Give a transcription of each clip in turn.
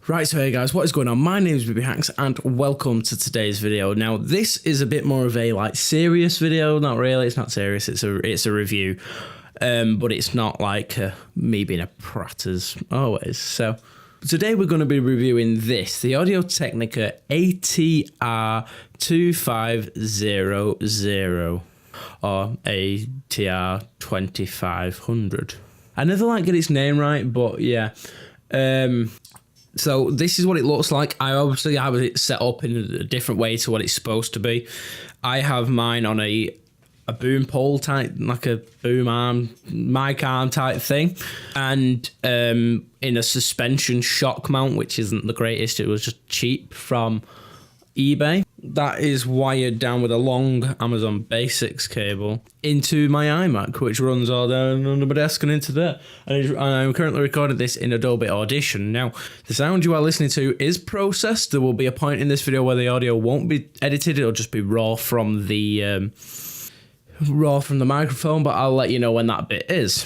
Right, so hey guys, what is going on? My name is BBHAX and welcome to today's video. Now, this is a bit more of a serious video. Not really, it's not serious, it's a review. But it's not like me being a prat as always. So today we're going to be reviewing this, the Audio-Technica ATR 2500 or ATR 2500. I never like get its name right, but yeah. So this is what it looks like. I obviously have it set up in a different way to what it's supposed to be. I have mine on a boom pole type, like a boom arm, mic arm type thing, and in a suspension shock mount, which isn't the greatest. It was just cheap from eBay. That is wired down with a long Amazon Basics cable into my iMac, which runs all down on my desk and into there. And I'm currently recording this in Adobe Audition. Now, the sound you are listening to is processed. There will be a point in this video where the audio won't be edited. It'll just be raw from the microphone, but I'll let you know when that bit is.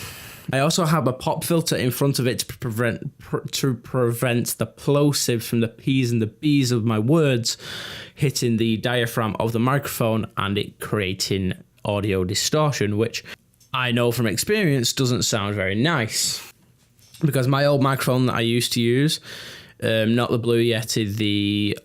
I also have a pop filter in front of it to prevent the plosives from the P's and the B's of my words hitting the diaphragm of the microphone and it creating audio distortion, which I know from experience doesn't sound very nice. Because my old microphone that I used to use, not the Blue Yeti, the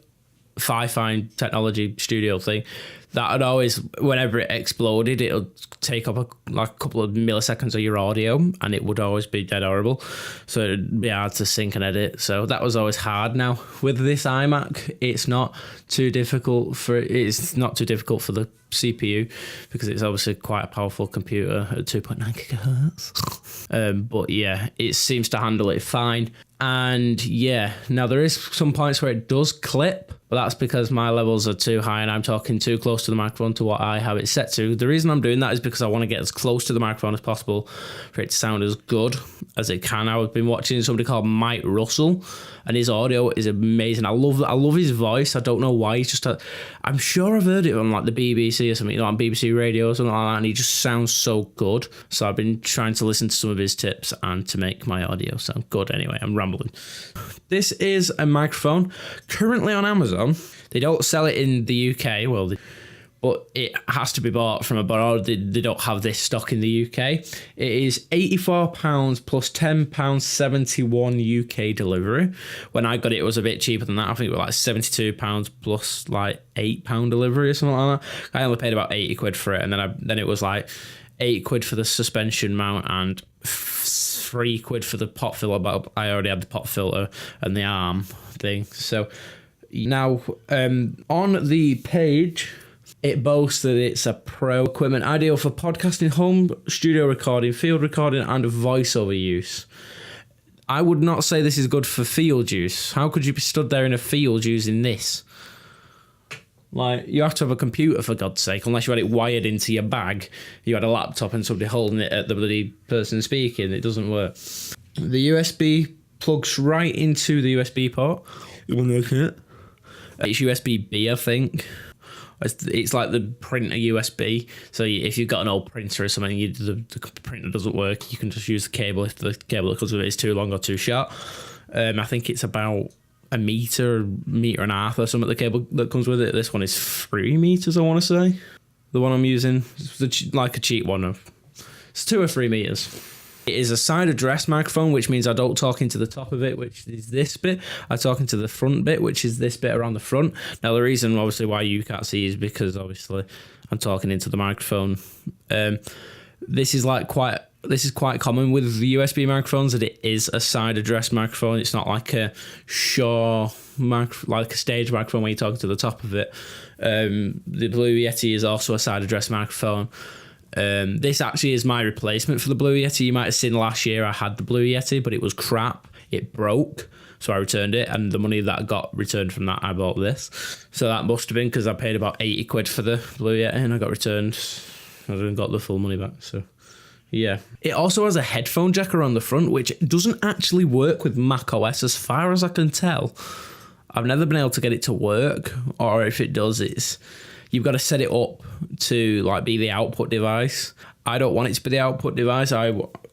Fifine Technology Studio thing, that would always, whenever it exploded, it would take up a couple of milliseconds of your audio, and it would always be dead horrible. So it'd be hard to sync and edit. So that was always hard. Now with this iMac, it's not too difficult for the CPU because it's obviously quite a powerful computer at 2.9 gigahertz. But yeah, it seems to handle it fine. And yeah, now there is some points where it does clip, but that's because my levels are too high and I'm talking too close to the microphone to what I have it set to. The reason I'm doing that is because I want to get as close to the microphone as possible for it to sound as good as it can. I've been watching somebody called Mike Russell, and his audio is amazing. I love his voice. I don't know why. He's just I'm sure I've heard it on like the BBC or something, on BBC Radio or something like that, and he just sounds so good. So I've been trying to listen to some of his tips and to make my audio sound good. Anyway, I'm rambling. This is a microphone currently on Amazon. They don't sell it in the UK, but it has to be bought from abroad. They don't have this stock in the UK. It is £84 plus £10.71 UK delivery. When I got it, it was a bit cheaper than that. I think it was like £72 plus like £8 delivery or something like that. I only paid about 80 quid for it, and then it was like 8 quid for the suspension mount and 3 quid for the pop filter, but I already had the pop filter and the arm thing. So now on the page, it boasts that it's a pro equipment ideal for podcasting, home studio recording, field recording, and voiceover use. I would not say this is good for field use. How could you be stood there in a field using this? Like, you have to have a computer, for God's sake, unless you had it wired into your bag. You had a laptop and somebody holding it at the bloody person speaking. It doesn't work. The USB plugs right into the USB port. You want to look at it? It's USB-B, I think. It's like the printer USB. So if you've got an old printer or something, the printer doesn't work, you can just use the cable if the cable that comes with it is too long or too short. I think it's about a meter and a half or something, the cable that comes with it. This one is 3 meters, I want to say. The one I'm using is like a cheap one. It's 2 or 3 meters. It is a side address microphone, which means I don't talk into the top of it, which is this bit. I talk into the front bit, which is this bit around the front. Now, the reason, obviously, why you can't see is because, obviously, I'm talking into the microphone. This is quite common with the USB microphones, that it is a side address microphone. It's not like a like a stage microphone where you're talking to the top of it. The Blue Yeti is also a side address microphone. This actually is my replacement for the Blue Yeti. You might have seen last year I had the Blue Yeti, but it was crap. It broke, so I returned it, and the money that I got returned from that, I bought this. So that must have been because I paid about 80 quid for the Blue Yeti, and I got returned. I didn't got the full money back, so yeah. It also has a headphone jacker on the front, which doesn't actually work with macOS as far as I can tell. I've never been able to get it to work, or if it does, you've got to set it up to like be the output device. I don't want it to be the output device.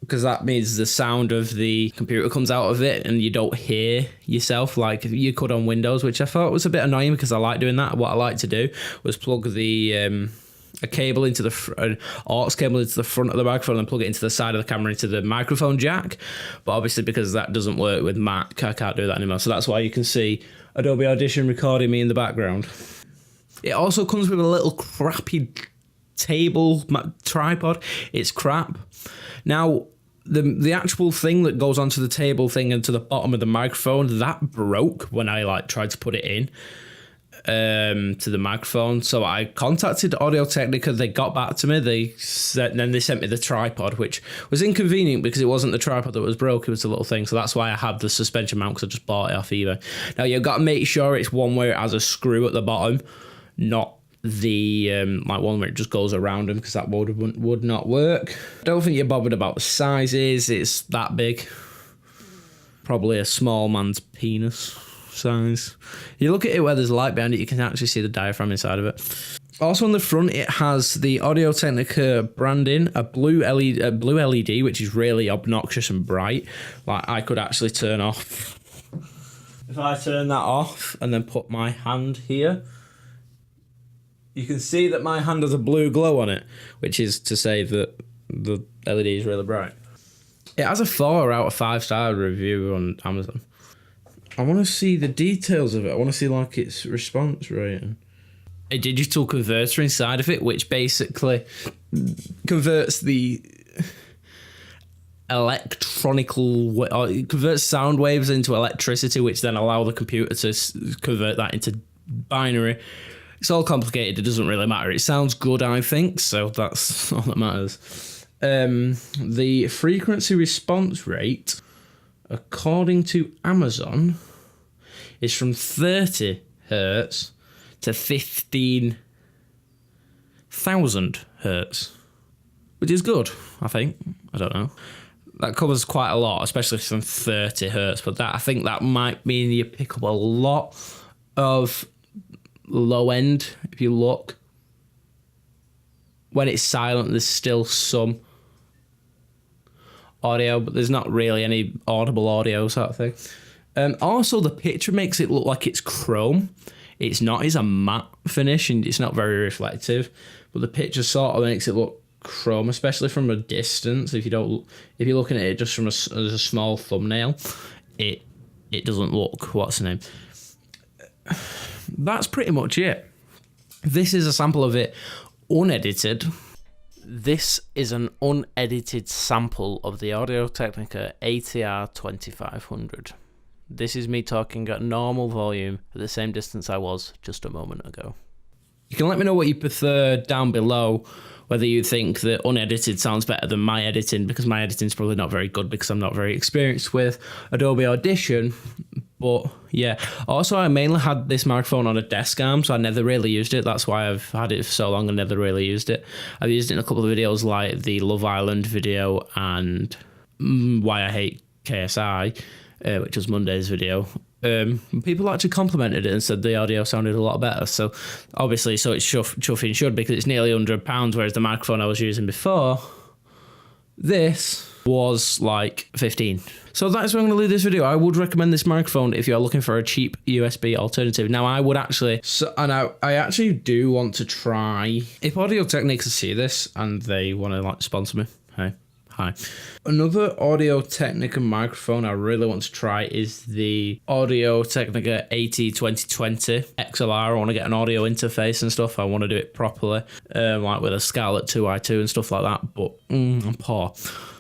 because that means the sound of the computer comes out of it and you don't hear yourself like you could on Windows, which I thought was a bit annoying because I like doing that. What I like to do was plug the a cable into an aux cable into the front of the microphone and plug it into the side of the camera into the microphone jack. But obviously because that doesn't work with Mac, I can't do that anymore. So that's why you can see Adobe Audition recording me in the background. It also comes with a little crappy tripod. It's crap. Now, the actual thing that goes onto the table thing and to the bottom of the microphone, that broke when I tried to put it in to the microphone. So I contacted Audio-Technica. They got back to me. Then they sent me the tripod, which was inconvenient because it wasn't the tripod that was broke. It was the little thing. So that's why I have the suspension mount, because I just bought it off eBay. Now you've got to make sure it's one where it has a screw at the bottom, not the like one where it just goes around them, because that would not work. I don't think you're bothered about the sizes. It's that big, probably a small man's penis size. You look at it where there's light behind it, you can actually see the diaphragm inside of it. Also on the front, it has the Audio-Technica branding, a blue LED, which is really obnoxious and bright. Like I could actually turn off. If I turn that off and then put my hand here, you can see that my hand has a blue glow on it, which is to say that the LED is really bright. It has a 4 out of 5 star review on Amazon. I want to see the details of it. I want to see like its response rating. A digital converter inside of it, which basically converts the it converts sound waves into electricity, which then allow the computer to convert that into binary. It's all complicated. It doesn't really matter. It sounds good, I think, so that's all that matters. The frequency response rate, according to Amazon, is from 30 hertz to 15,000 hertz, which is good, I think. I don't know. That covers quite a lot, especially from 30 hertz, but I think that might mean you pick up a lot of low end. If you look, when it's silent, there's still some audio, but there's not really any audible audio sort of thing. Also, the picture makes it look like it's chrome. It's not. It's a matte finish and it's not very reflective, but the picture sort of makes it look chrome, especially from a distance. If you're looking at it just from as a small thumbnail, it doesn't look, what's the name? That's pretty much it. This is a sample of it unedited. This is an unedited sample of the Audio-Technica ATR 2500. This is me talking at normal volume at the same distance I was just a moment ago. You can let me know what you prefer down below, whether you think that unedited sounds better than my editing, because my editing is probably not very good because I'm not very experienced with Adobe Audition. But yeah, also I mainly had this microphone on a desk arm, so I never really used it. That's why I've had it for so long and never really used it. I've used it in a couple of videos like the Love Island video and Why I Hate KSI, which was Monday's video. People actually complimented it and said the audio sounded a lot better. So obviously, so it's chuffing should, because it's nearly £100, whereas the microphone I was using before, this was like 15. So that's where I'm going to leave this video. I would recommend this microphone if you're looking for a cheap USB alternative. Now I would actually, I actually do want to try, if Audio-Technica see this and they want to like sponsor me, hey. Hi. Another Audio-Technica microphone I really want to try is the Audio-Technica AT2020 XLR. I want to get an audio interface and stuff. I want to do it properly, like with a Scarlett 2i2 and stuff like that, but I'm poor.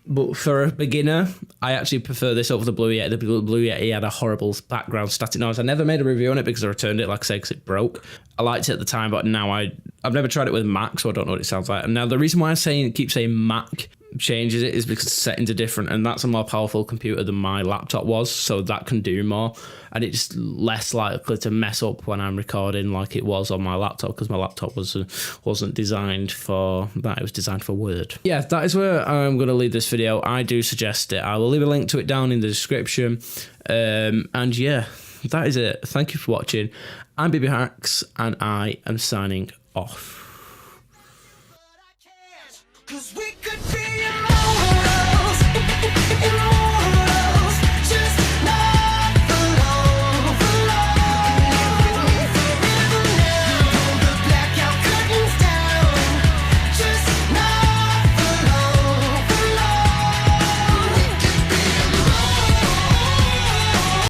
But for a beginner, I actually prefer this over the Blue Yeti. The Blue Yeti had a horrible background static noise. I never made a review on it because I returned it, like I said, because it broke. I liked it at the time, but now I've never tried it with Mac, so I don't know what it sounds like. And now the reason why I keep saying Mac changes it is because the settings are different, and that's a more powerful computer than my laptop was, so that can do more, and it's less likely to mess up when I'm recording like it was on my laptop, because my laptop wasn't designed for that. It was designed for Word. Yeah, that is where I'm going to leave this video. I do suggest it. I will leave a link to it down in the description, and yeah, that is it. Thank you for watching. I'm BBHAX, and I am signing off. 'Cause we